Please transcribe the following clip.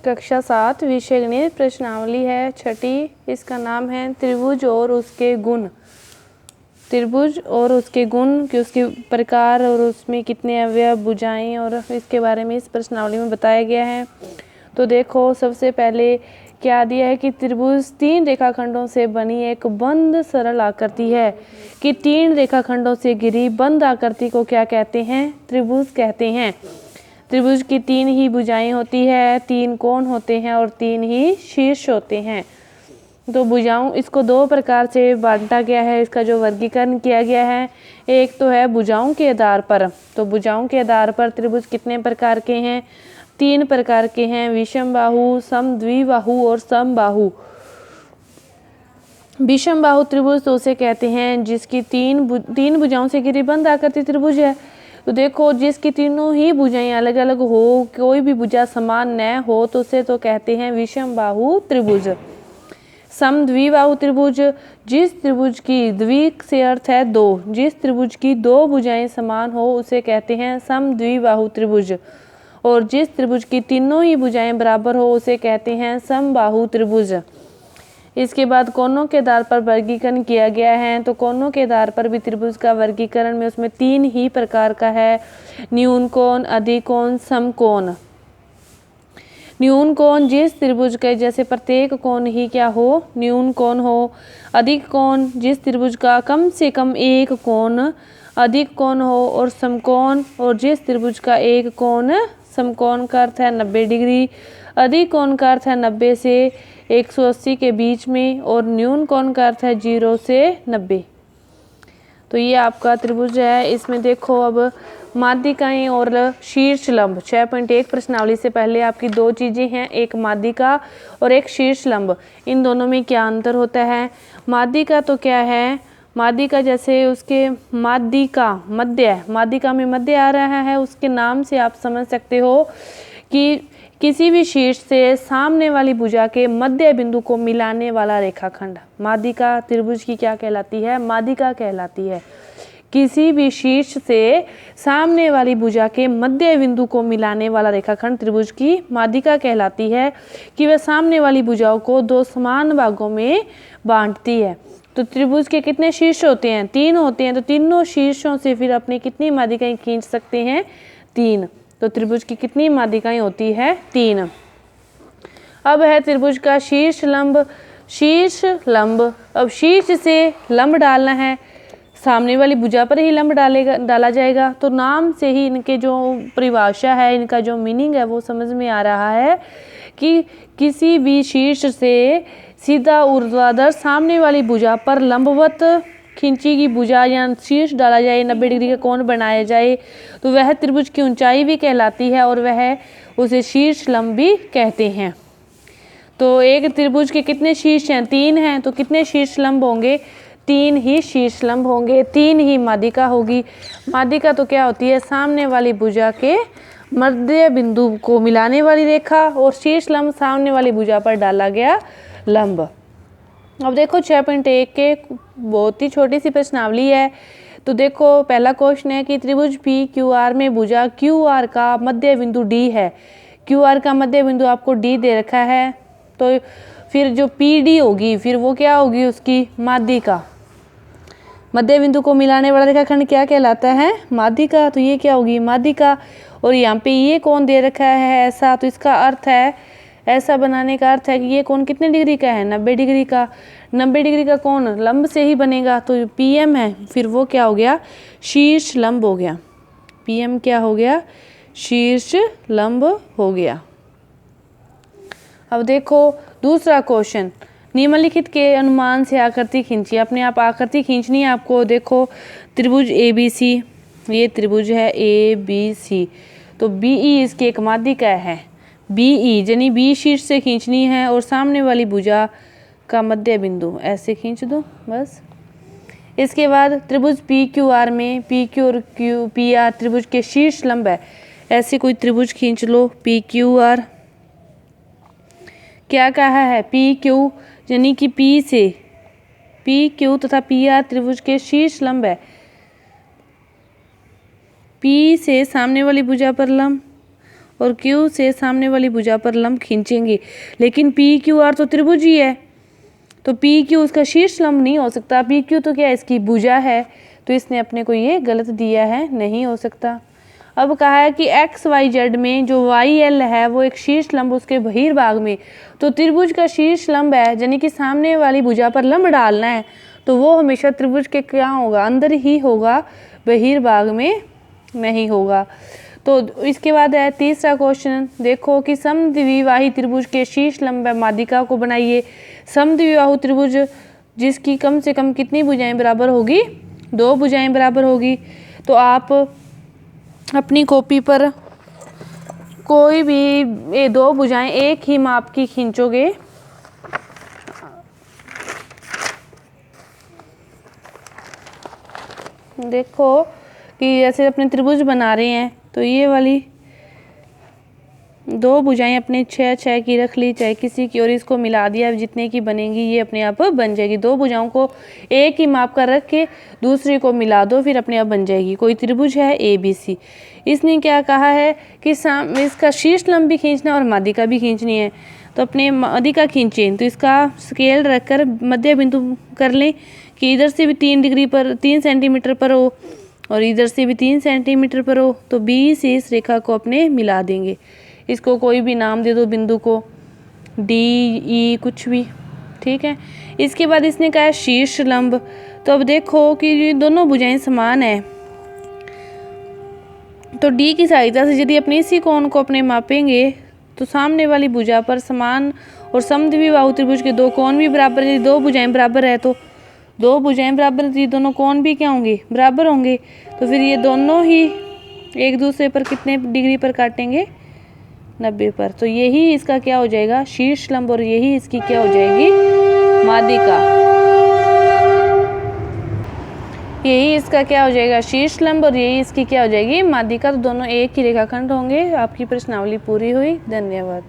कक्षा 7 विषय गणित प्रश्नावली है छठी। इसका नाम है त्रिभुज और उसके गुण। त्रिभुज और उसके गुण कि उसके प्रकार और उसमें कितने अवयव, भुजाएं और इसके बारे में इस प्रश्नावली में बताया गया है। तो देखो, सबसे पहले क्या दिया है कि त्रिभुज 3 रेखाखंडों से बनी एक बंद सरल आकृति है। कि 3 रेखाखंडों से घिरी बंद आकृति को क्या कहते हैं? त्रिभुज कहते हैं। त्रिभुज की 3 ही भुजाएं होती है, 3 कोण होते हैं और 3 ही शीर्ष होते हैं। तो भुजाओं इसको 2 प्रकार से बांटा गया है। इसका जो वर्गीकरण किया गया है, एक तो है भुजाओं के आधार पर। तो भुजाओं के आधार पर त्रिभुज कितने प्रकार के हैं? 3 प्रकार के हैं, विषम बाहु, समद्विबाहु और समबाहु। विषम बाहु त्रिभुज तो उसे कहते हैं जिसकी 3 भुजाओं से घिरी बंद आकृति त्रिभुज है। तो देखो, जिसकी तीनों ही भुजाएं अलग अलग हो, कोई भी भुजा समान न हो, तो उसे तो कहते हैं विषम बाहु त्रिभुज। समद्विबाहु त्रिभुज, जिस त्रिभुज की द्वि से अर्थ है 2, जिस त्रिभुज की 2 भुजाएं समान हो उसे कहते हैं समद्विबाहु त्रिभुज। और जिस त्रिभुज की तीनों ही भुजाएं बराबर हो उसे कहते हैं समबाहु त्रिभुज। इसके बाद कोणों के आधार पर वर्गीकरण किया गया है। तो कोणों के आधार पर भी त्रिभुज का वर्गीकरण में उसमें 3 ही प्रकार का है, न्यून कोण, अधिक कोण, समकोण। न्यून कोण जिस त्रिभुज के जैसे प्रत्येक कोण ही क्या हो? न्यून कोण हो। अधिक कोण जिस त्रिभुज का कम से कम एक कोण अधिक कोण हो। और समकोण और जिस त्रिभुज का एक कोण, समकोण का अर्थ है 90 डिग्री, अधिक कोण का अर्थ है 90 से 180 के बीच में, और न्यून कोण का अर्थ है 0 से 90। तो ये आपका त्रिभुज है। इसमें देखो, अब माध्यिकाएं और शीर्ष लंब 6.1 प्रश्नावली से पहले आपकी 2 चीजें हैं, एक माध्यिका और एक शीर्ष लंब। इन दोनों में क्या अंतर होता है? माध्यिका तो क्या है? माध्यिका जैसे उसके माध्यिका में मध्य आ रहा है, उसके नाम से आप समझ सकते हो कि किसी भी शीर्ष से सामने वाली भुजा के मध्य बिंदु को मिलाने वाला रेखाखंड माध्यिका त्रिभुज की क्या कहलाती है? माध्यिका कहलाती है। किसी भी शीर्ष से सामने वाली भुजा के मध्य बिंदु को मिलाने वाला रेखाखंड त्रिभुज की माध्यिका कहलाती है, कि वह सामने वाली भुजाओं को 2 समान भागों में बांटती है। तो त्रिभुज के कितने शीर्ष होते हैं? 3 होते हैं। तो तीनों शीर्षों से फिर अपनी कितनी माध्यिकाएं खींच सकते हैं? 3। तो त्रिभुज की कितनी माध्यिकाएं होती है? 3। अब है त्रिभुज का शीर्ष लंब। शीर्ष लंब, अब शीर्ष से लंब डालना है, सामने वाली भुजा पर ही लंब डाला जाएगा। तो नाम से ही इनके जो परिभाषा है, इनका जो मीनिंग है वो समझ में आ रहा है कि किसी भी शीर्ष से सीधा ऊर्ध्वाधर सामने वाली भुजा पर लंबवत खींची की भुजा या शीर्ष डाला जाए, 90 डिग्री का कोण बनाया जाए, तो वह त्रिभुज की ऊंचाई भी कहलाती है और वह उसे शीर्ष लंब भी कहते हैं। तो एक त्रिभुज के कितने शीर्ष हैं? 3 हैं। तो कितने शीर्ष लंब होंगे? 3 ही शीर्ष लंब होंगे, 3 ही माध्यिका होगी। माध्यिका तो क्या होती है? सामने वाली भुजा के मध्य बिंदु को मिलाने वाली रेखा, और शीर्ष लंब सामने वाली भुजा पर डाला गया लंब। अब देखो 6.1 के बहुत ही छोटी सी प्रश्नावली है। तो देखो, पहला क्वेश्चन है कि त्रिभुज PQR में भुजा QR का मध्य बिंदु D है। QR का मध्य बिंदु आपको D दे रखा है। तो फिर जो PD होगी, फिर वो क्या होगी? उसकी माध्यिका। मध्य बिंदु को मिलाने वाला रेखाखंड क्या कहलाता है? माध्यिका। तो ये क्या होगी? माध्यिका। और यहाँ पे ये कोण दे रखा है ऐसा, तो इसका अर्थ है, ऐसा बनाने का अर्थ है कि ये कोण कितने डिग्री का है? 90 डिग्री का। 90 डिग्री का कोण लंब से ही बनेगा, तो PM है, फिर वो क्या हो गया? शीर्ष लंब हो गया। PM क्या हो गया? शीर्ष लंब हो गया। अब देखो दूसरा क्वेश्चन, निम्नलिखित के अनुमान से आकृति खींचिए। अपने आप आकृति खींचनी है आपको। देखो, त्रिभुज ABC, ये त्रिभुज है ABC, तो BE इसकी एक माध्यिका है। BE यानी B शीर्ष से खींचनी है और सामने वाली भुजा का मध्य बिंदु ऐसे खींच दो बस। इसके बाद त्रिभुज PQR में PQ और PR त्रिभुज के शीर्ष लंब है। ऐसे कोई त्रिभुज खींच लो PQR। क्या कहा है? PQ यानी कि P से PQ तथा PR त्रिभुज के शीर्ष लंब है। P से सामने वाली भुजा पर लंब और क्यू से सामने वाली भुजा पर लंब खींचेंगे, लेकिन पी क्यू आर तो त्रिभुज ही है, तो पी क्यू उसका शीर्ष लंब नहीं हो सकता। पी क्यू तो क्या इसकी भुजा है, तो इसने अपने को ये गलत दिया है, नहीं हो सकता। अब कहा है कि एक्स वाई जेड में जो वाई एल है वो एक शीर्ष लंब उसके बहिर्भाग में, तो त्रिभुज का शीर्ष लंब है, यानी कि सामने वाली भुजा पर लंब डालना है, तो वो हमेशा त्रिभुज के क्या होगा, अंदर ही होगा, बहिर्भाग में नहीं होगा। तो इसके बाद है तीसरा क्वेश्चन, देखो कि समद्विबाही त्रिभुज के शीर्ष लंब माध्यिका को बनाइए। समद्विबाहु त्रिभुज जिसकी कम से कम कितनी भुजाएं बराबर होगी, 2 भुजाएं बराबर होगी। तो आप अपनी कॉपी पर कोई भी ये 2 भुजाएं एक ही माप की खींचोगे, देखो कि जैसे अपने त्रिभुज बना रहे हैं, तो ये वाली 2 भुजाएं अपने 6 की रख ली, चाहे किसी की, और इसको मिला दिया, जितने की बनेगी ये अपने आप बन जाएगी। 2 भुजाओं को एक ही माप का रख के दूसरी को मिला दो, फिर अपने आप बन जाएगी। कोई त्रिभुज है ABC। इसने क्या कहा है कि इसका शीर्ष लंब भी खींचना और माध्यिका भी खींचनी है, तो अपने माध्यिका खींचें, तो इसका स्केल रखकर मध्य बिंदु कर लें कि इधर से भी 3 सेंटीमीटर पर हो और इधर से भी 3 सेंटीमीटर पर हो, तो B से इस रेखा को अपने मिला देंगे। इसको कोई भी नाम दे दो, बिंदु को D E कुछ भी, ठीक है। इसके बाद इसने कहा है शीर्ष लंब, तो अब देखो कि ये दोनों भुजाएं समान है, तो D की सहायता से यदि अपने इसी कोण को अपने मापेंगे, तो सामने वाली भुजा पर समान और समद्विबाहु त्रिभुज के 2 कोण भी बराबर, यदि 2 भुजाएं बराबर है तो 2 भुजाएं बराबर, ये दोनों कोण भी क्या होंगे, बराबर होंगे, तो फिर ये दोनों ही एक दूसरे पर कितने डिग्री पर काटेंगे, 90 पर। तो यही इसका क्या हो जाएगा, शीर्ष लंब, और यही इसकी क्या हो जाएगी, माध्यिका। यही इसका क्या हो जाएगा, शीर्ष लंब, और यही इसकी क्या हो जाएगी, माध्यिका। तो दोनों एक ही रेखाखंड होंगे। आपकी प्रश्नावली पूरी हुई, धन्यवाद।